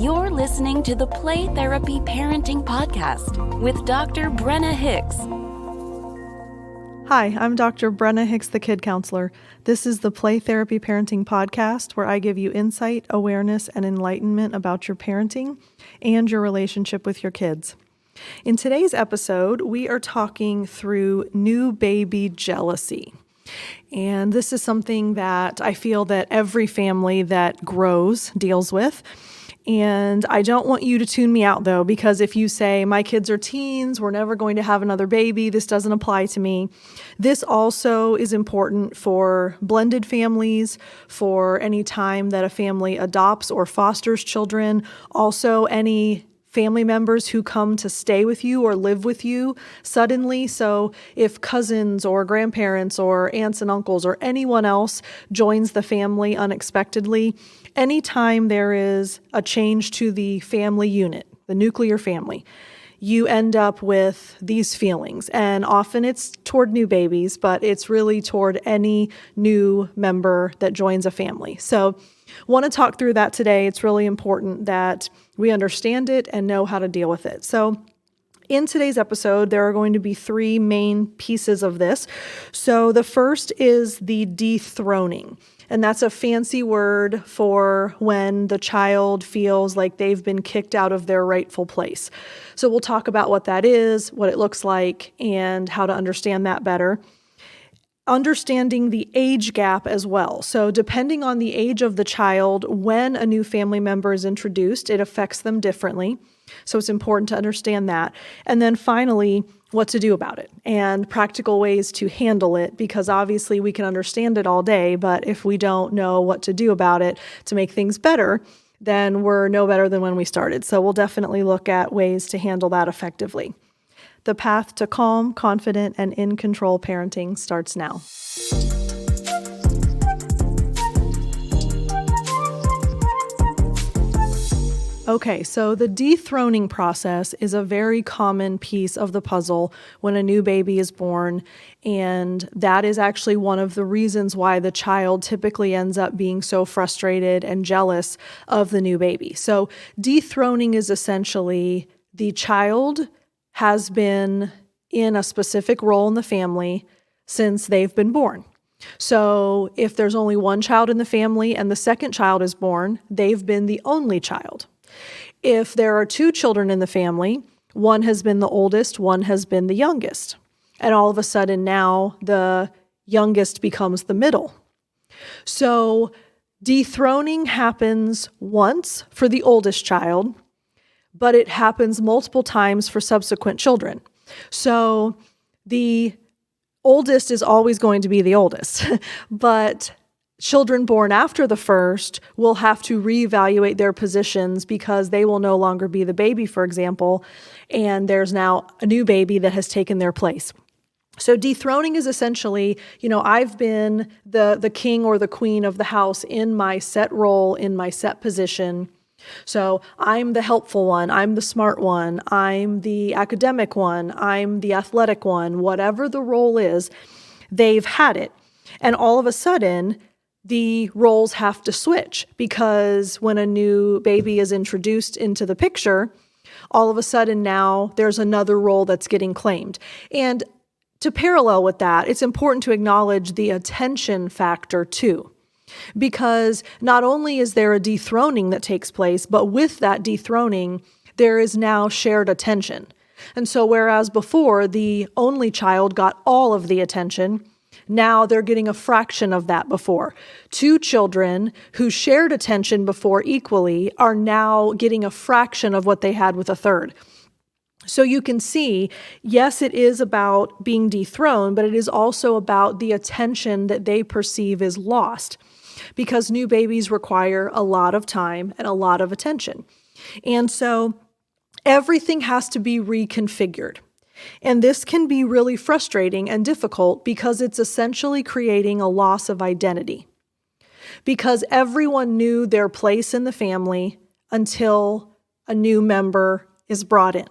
You're listening to the Play Therapy Parenting Podcast with Dr. Brenna Hicks. Hi, I'm Dr. Brenna Hicks, the Kid Counselor. This is the Play Therapy Parenting Podcast, where I give you insight, awareness, and enlightenment about your parenting and your relationship with your kids. In today's episode, we are talking through new baby jealousy. And this is something that I feel that every family that grows deals with. And I don't want you to tune me out, though, because if you say, my kids are teens, we're never going to have another baby, this doesn't apply to me. This also is important for blended families, for any time that a family adopts or fosters children, also any family members who come to stay with you or live with you suddenly. So if cousins or grandparents or aunts and uncles or anyone else joins the family unexpectedly, anytime there is a change to the family unit, the nuclear family, you end up with these feelings. And often it's toward new babies, but it's really toward any new member that joins a family. So want to talk through that today. It's really important that we understand it and know how to deal with it. So in today's episode, there are going to be three main pieces of this. So the first is the dethroning. And that's a fancy word for when the child feels like they've been kicked out of their rightful place. So we'll talk about what that is, what it looks like, and how to understand that better. Understanding the age gap as well. So depending on the age of the child, when a new family member is introduced, it affects them differently. So it's important to understand that. And then finally, what to do about it and practical ways to handle it, because obviously we can understand it all day, but if we don't know what to do about it to make things better, then we're no better than when we started. So we'll definitely look at ways to handle that effectively. The path to calm, confident, and in control parenting starts now. Okay, so the dethroning process is a very common piece of the puzzle when a new baby is born, and that is actually one of the reasons why the child typically ends up being so frustrated and jealous of the new baby. So dethroning is essentially the child has been in a specific role in the family since they've been born. So if there's only one child in the family and the second child is born, they've been the only child. If there are two children in the family, one has been the oldest, one has been the youngest. And all of a sudden now the youngest becomes the middle. So dethroning happens once for the oldest child, but it happens multiple times for subsequent children. So the oldest is always going to be the oldest, but children born after the first will have to reevaluate their positions because they will no longer be the baby, for example, and there's now a new baby that has taken their place. So dethroning is essentially, I've been the king or the queen of the house in my set role, in my set position. So I'm the helpful one, I'm the smart one, I'm the academic one, I'm the athletic one, whatever the role is, they've had it. And all of a sudden, the roles have to switch because when a new baby is introduced into the picture, all of a sudden now there's another role that's getting claimed. And to parallel with that, it's important to acknowledge the attention factor too. Because not only is there a dethroning that takes place, but with that dethroning, there is now shared attention. And so whereas before the only child got all of the attention, now they're getting a fraction of that before. Two children who shared attention before equally are now getting a fraction of what they had with a third. So you can see, yes, it is about being dethroned, but it is also about the attention that they perceive is lost because new babies require a lot of time and a lot of attention. And so everything has to be reconfigured. And this can be really frustrating and difficult because it's essentially creating a loss of identity. Because everyone knew their place in the family until a new member is brought in.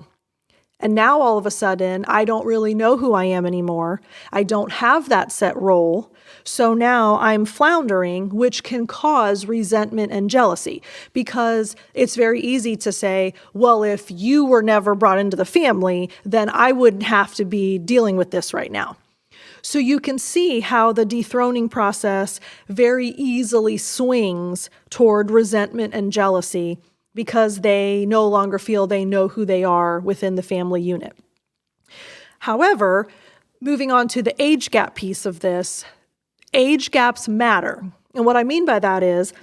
And now all of a sudden, I don't really know who I am anymore. I don't have that set role. So now I'm floundering, which can cause resentment and jealousy, because it's very easy to say, well, if you were never brought into the family, then I wouldn't have to be dealing with this right now. So you can see how the dethroning process very easily swings toward resentment and jealousy, because they no longer feel they know who they are within the family unit. However, moving on to the age gap piece of this, age gaps matter. And what I mean by that is,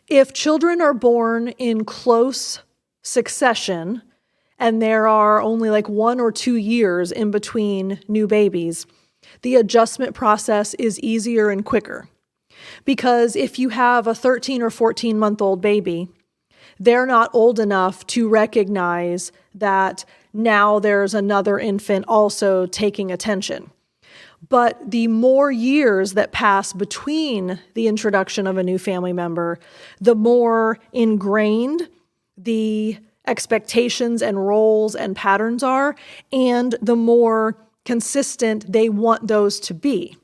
if children are born in close succession and there are only like 1 or 2 years in between new babies, the adjustment process is easier and quicker. Because if you have a 13 or 14-month-old baby, they're not old enough to recognize that now there's another infant also taking attention. But the more years that pass between the introduction of a new family member, the more ingrained the expectations and roles and patterns are, and the more consistent they want those to be.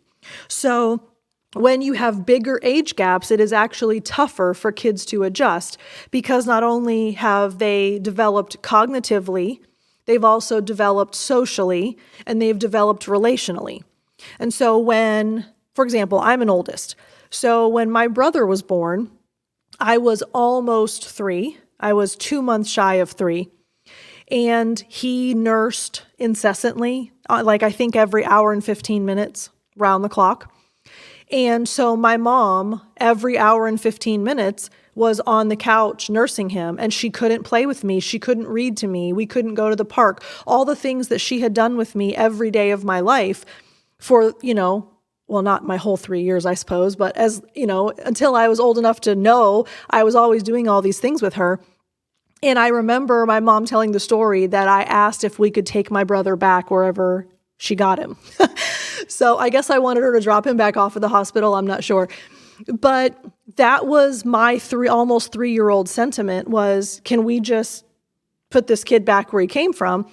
So when you have bigger age gaps, it is actually tougher for kids to adjust, because not only have they developed cognitively, they've also developed socially, and they've developed relationally. And so when, for example, I'm an oldest. So when my brother was born, I was almost 3. I was 2 months shy of 3. And he nursed incessantly, like I think every hour and 15 minutes, round the clock. And so my mom, every hour and 15 minutes, was on the couch nursing him, and she couldn't play with me. She couldn't read to me. We couldn't go to the park. All the things that she had done with me every day of my life for, well, not my whole 3 years, I suppose, but until I was old enough to know, I was always doing all these things with her. And I remember my mom telling the story that I asked if we could take my brother back wherever she got him. So I guess I wanted her to drop him back off at the hospital. I'm not sure. But that was my almost 3-year-old sentiment was, can we just put this kid back where he came from?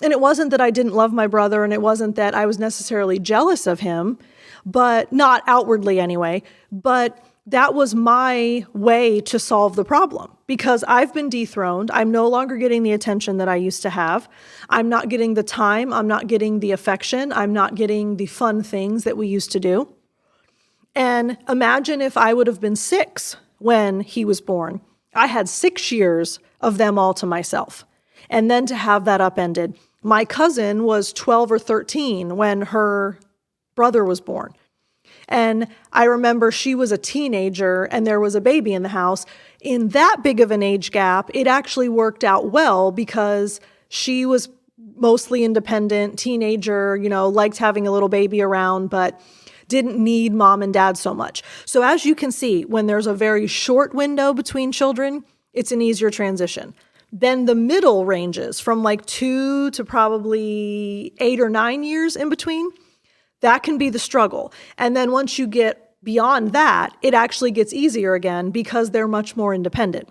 And it wasn't that I didn't love my brother, and it wasn't that I was necessarily jealous of him, but not outwardly anyway. But that was my way to solve the problem, because I've been dethroned. I'm no longer getting the attention that I used to have. I'm not getting the time. I'm not getting the affection. I'm not getting the fun things that we used to do. And imagine if I would have been 6 when he was born. I had 6 years of them all to myself. And then to have that upended. My cousin was 12 or 13 when her brother was born. And I remember she was a teenager and there was a baby in the house. In that big of an age gap, it actually worked out well, because she was mostly independent, teenager, liked having a little baby around, but didn't need mom and dad so much. So as you can see, when there's a very short window between children, it's an easier transition. Then the middle ranges from like 2 to probably 8 or 9 years in between. That can be the struggle. And then once you get beyond that, it actually gets easier again, because they're much more independent.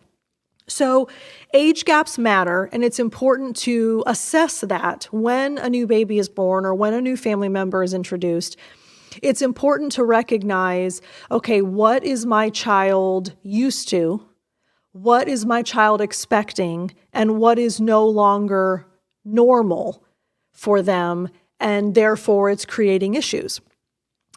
So age gaps matter, and it's important to assess that when a new baby is born or when a new family member is introduced. It's important to recognize, okay, what is my child used to? What is my child expecting? And what is no longer normal for them? And therefore it's creating issues.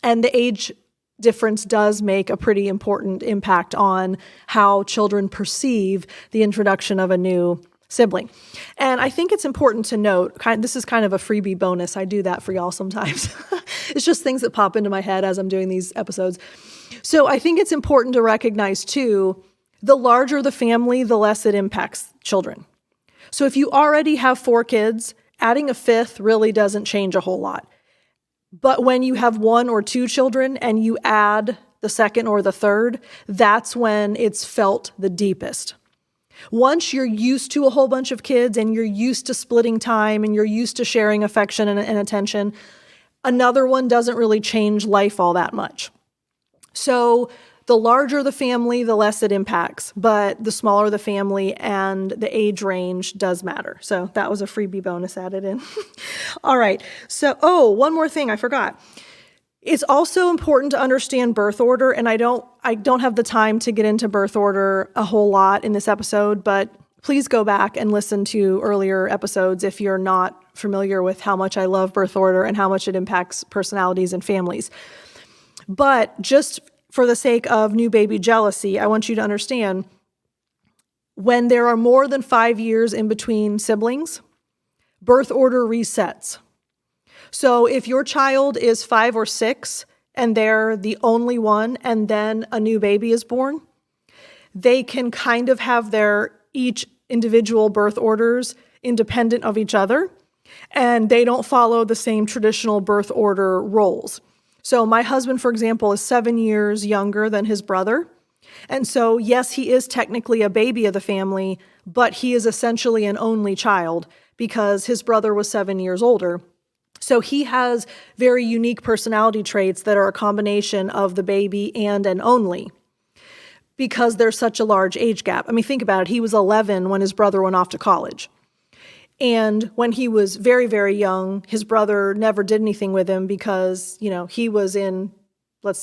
And the age difference does make a pretty important impact on how children perceive the introduction of a new sibling. And I think it's important to note, this is kind of a freebie bonus. I do that for y'all sometimes. It's just things that pop into my head as I'm doing these episodes. So I think it's important to recognize too, the larger the family, the less it impacts children. So if you already have 4 kids, adding a 5th really doesn't change a whole lot. But when you have 1 or 2 children and you add the 2nd or the 3rd, that's when it's felt the deepest. Once you're used to a whole bunch of kids and you're used to splitting time and you're used to sharing affection and attention, another one doesn't really change life all that much. So the larger the family, the less it impacts, but the smaller the family and the age range does matter. So that was a freebie bonus added in. All right. So, one more thing I forgot. It's also important to understand birth order, and I don't have the time to get into birth order a whole lot in this episode, but please go back and listen to earlier episodes if you're not familiar with how much I love birth order and how much it impacts personalities and families. But just for the sake of new baby jealousy, I want you to understand when there are more than 5 years in between siblings, birth order resets. So if your child is 5 or 6 and they're the only one and then a new baby is born, they can kind of have their each individual birth orders independent of each other, and they don't follow the same traditional birth order roles. So my husband, for example, is 7 years younger than his brother. And so, yes, he is technically a baby of the family, but he is essentially an only child because his brother was 7 years older. So he has very unique personality traits that are a combination of the baby and an only because there's such a large age gap. I mean, think about it. He was 11 when his brother went off to college. And when he was very, very young, his brother never did anything with him because, he was in,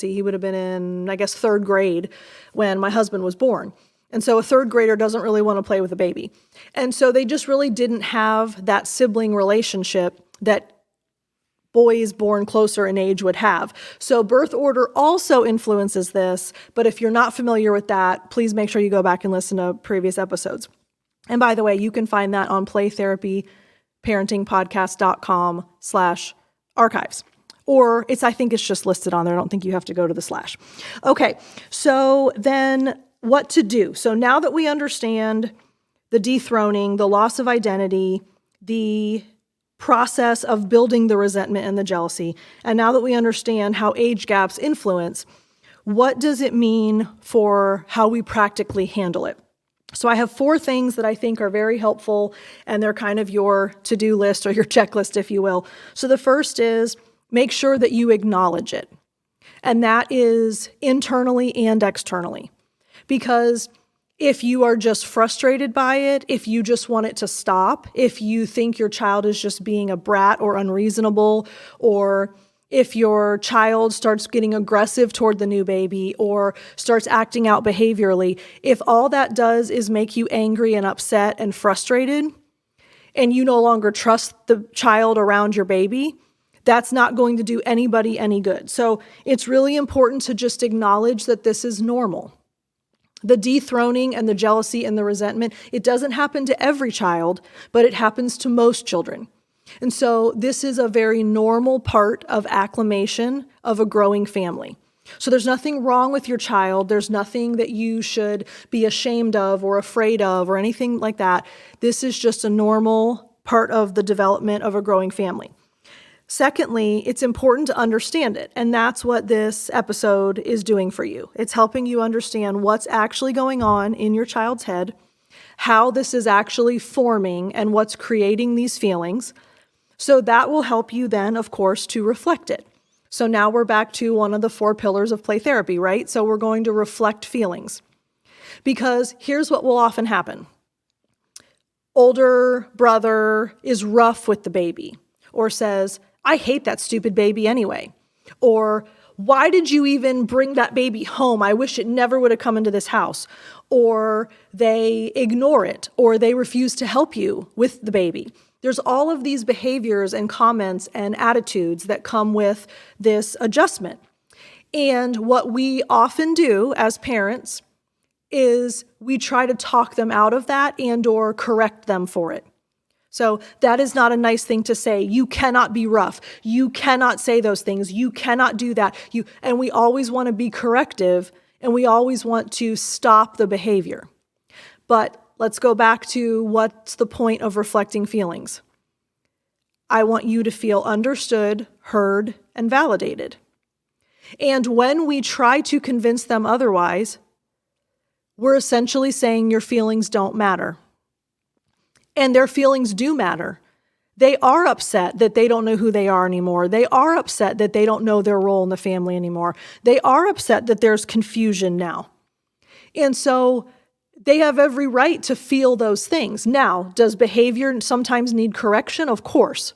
he would have been in, I guess, 3rd grade when my husband was born. And so a 3rd grader doesn't really want to play with a baby. And so they just really didn't have that sibling relationship that boys born closer in age would have. So birth order also influences this, but if you're not familiar with that, please make sure you go back and listen to previous episodes. And by the way, you can find that on playtherapyparentingpodcast.com/archives. Or I think it's just listed on there. I don't think you have to go to the /. Okay, so then what to do? So now that we understand the dethroning, the loss of identity, the process of building the resentment and the jealousy, and now that we understand how age gaps influence, what does it mean for how we practically handle it? So I have 4 things that I think are very helpful, and they're kind of your to-do list or your checklist, if you will. So the first is make sure that you acknowledge it, and that is internally and externally. Because if you are just frustrated by it, if you just want it to stop, if you think your child is just being a brat or unreasonable, or if your child starts getting aggressive toward the new baby or starts acting out behaviorally, if all that does is make you angry and upset and frustrated, and you no longer trust the child around your baby, that's not going to do anybody any good. So it's really important to just acknowledge that this is normal. The dethroning and the jealousy and the resentment, it doesn't happen to every child, but it happens to most children. And so this is a very normal part of acclimation of a growing family. So there's nothing wrong with your child. There's nothing that you should be ashamed of or afraid of or anything like that. This is just a normal part of the development of a growing family. Secondly, it's important to understand it, and that's what this episode is doing for you. It's helping you understand what's actually going on in your child's head, how this is actually forming, and what's creating these feelings. So that will help you then, of course, to reflect it. So now we're back to one of the 4 pillars of play therapy, right? So we're going to reflect feelings. Because here's what will often happen. Older brother is rough with the baby, or says, I hate that stupid baby anyway. Or, why did you even bring that baby home? I wish it never would have come into this house. Or they ignore it, or they refuse to help you with the baby. There's all of these behaviors and comments and attitudes that come with this adjustment. And what we often do as parents is we try to talk them out of that and or correct them for it. So that is not a nice thing to say. You cannot be rough. You cannot say those things. You cannot do that. And we always want to be corrective, and we always want to stop the behavior. But let's go back to what's the point of reflecting feelings. I want you to feel understood, heard, and validated. And when we try to convince them otherwise, we're essentially saying your feelings don't matter. And their feelings do matter. They are upset that they don't know who they are anymore. They are upset that they don't know their role in the family anymore. They are upset that there's confusion now. And so they have every right to feel those things. Now, does behavior sometimes need correction? Of course.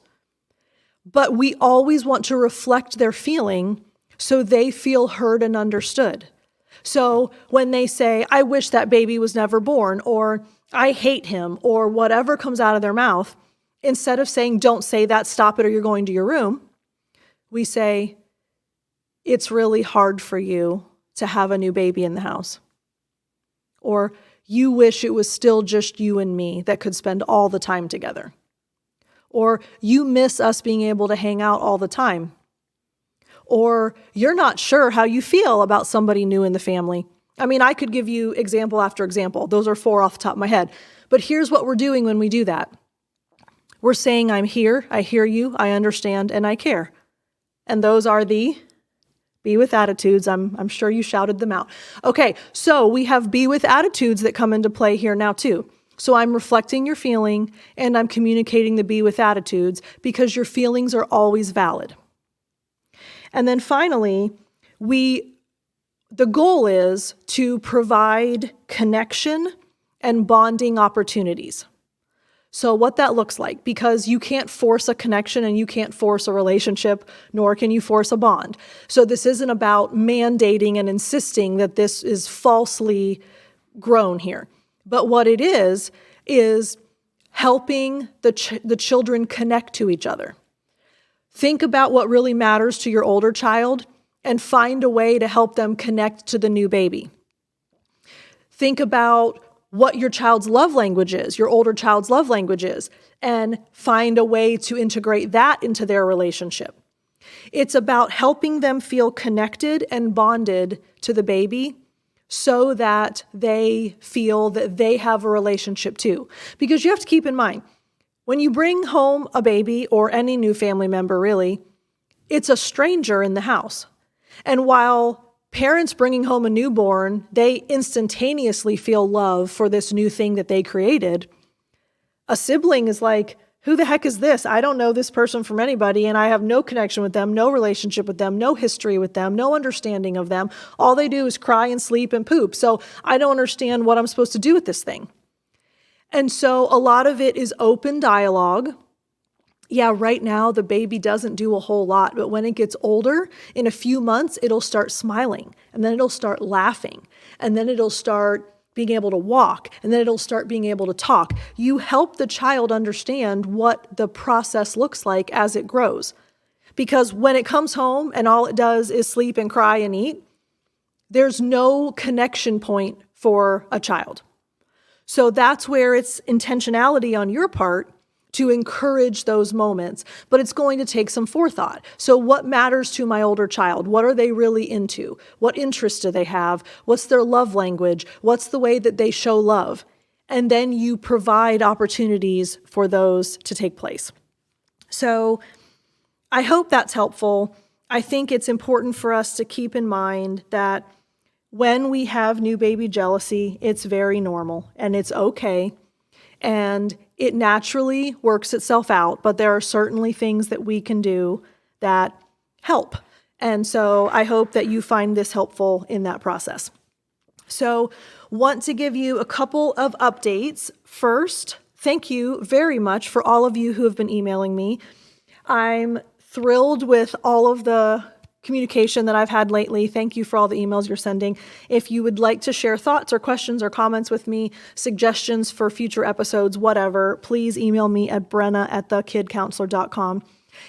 But we always want to reflect their feeling so they feel heard and understood. So when they say, I wish that baby was never born, or I hate him, or whatever comes out of their mouth, instead of saying, don't say that, stop it, or you're going to your room, we say, it's really hard for you to have a new baby in the house. Or you wish it was still just you and me that could spend all the time together. Or you miss us being able to hang out all the time. Or you're not sure how you feel about somebody new in the family. I mean, I could give you example after example. Those are 4 off the top of my head. But here's what we're doing when we do that. We're saying, I'm here, I hear you, I understand, and I care. And those are the be with attitudes. I'm sure you shouted them out. Okay, so we have be with attitudes that come into play here now too. So I'm reflecting your feeling and I'm communicating the be with attitudes because your feelings are always valid. And then finally, the goal is to provide connection and bonding opportunities. So what that looks like, because you can't force a connection and you can't force a relationship, nor can you force a bond. So this isn't about mandating and insisting that this is falsely grown here. But what it is helping the children connect to each other. Think about what really matters to your older child and find a way to help them connect to the new baby. Think about what your child's love language is, your older child's love language is, and find a way to integrate that into their relationship. It's about helping them feel connected and bonded to the baby so that they feel that they have a relationship too. Because you have to keep in mind, when you bring home a baby or any new family member really, it's a stranger in the house. And while parents bringing home a newborn, they instantaneously feel love for this new thing that they created. A sibling is like, who the heck is this? I don't know this person from anybody, and I have no connection with them, no relationship with them, no history with them, no understanding of them. All they do is cry and sleep and poop. So I don't understand what I'm supposed to do with this thing. And so a lot of it is open dialogue. Yeah, right now the baby doesn't do a whole lot, but when it gets older, in a few months, it'll start smiling, and then it'll start laughing, and then it'll start being able to walk, and then it'll start being able to talk. You help the child understand what the process looks like as it grows. Because when it comes home and all it does is sleep and cry and eat, there's no connection point for a child. So that's where it's intentionality on your part to encourage those moments, but it's going to take some forethought. So what matters to my older child? What are they really into? What interests do they have? What's their love language? What's the way that they show love? And then you provide opportunities for those to take place. So I hope that's helpful. I think it's important for us to keep in mind that when we have new baby jealousy, it's very normal and it's okay. And it naturally works itself out, but there are certainly things that we can do that help. And so I hope that you find this helpful in that process. So want to give you a couple of updates. First, thank you very much for all of you who have been emailing me. I'm thrilled with all of the communication that I've had lately. Thank you for all the emails you're sending. If you would like to share thoughts or questions or comments with me, suggestions for future episodes, whatever, please email me at brenna@thekidcounselor.com.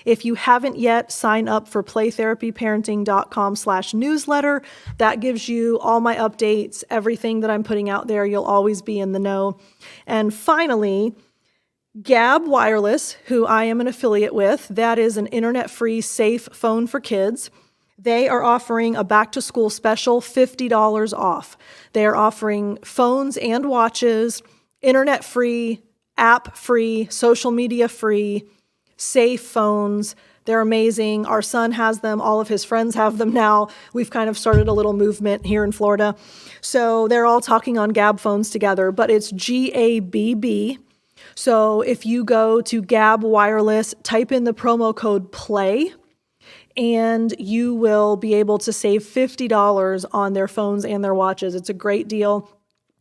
If you haven't yet, sign up for playtherapyparenting.com/newsletter. That gives you all my updates, everything that I'm putting out there. You'll always be in the know. And finally, Gab Wireless, who I am an affiliate with, that is an internet-free, safe phone for kids. They are offering a back-to-school special, $50 off. They are offering phones and watches, internet-free, app-free, social media-free, safe phones. They're amazing. Our son has them. All of his friends have them now. We've kind of started a little movement here in Florida. So they're all talking on Gab phones together, but it's GABB. So if you go to Gab Wireless, type in the promo code PLAY, and you will be able to save $50 on their phones and their watches. It's a great deal.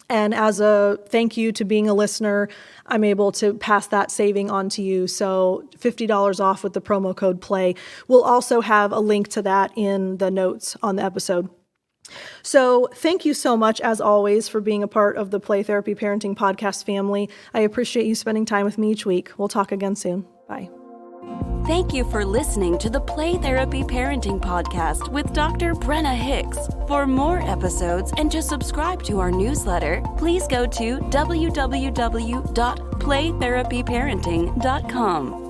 And as a thank you to being a listener, I'm able to pass that saving on to you. So $50 off with the promo code PLAY. We'll also have a link to that in the notes on the episode. So thank you so much, as always, for being a part of the Play Therapy Parenting Podcast family. I appreciate you spending time with me each week. We'll talk again soon. Bye. Thank you for listening to the Play Therapy Parenting Podcast with Dr. Brenna Hicks. For more episodes and to subscribe to our newsletter, please go to www.playtherapyparenting.com.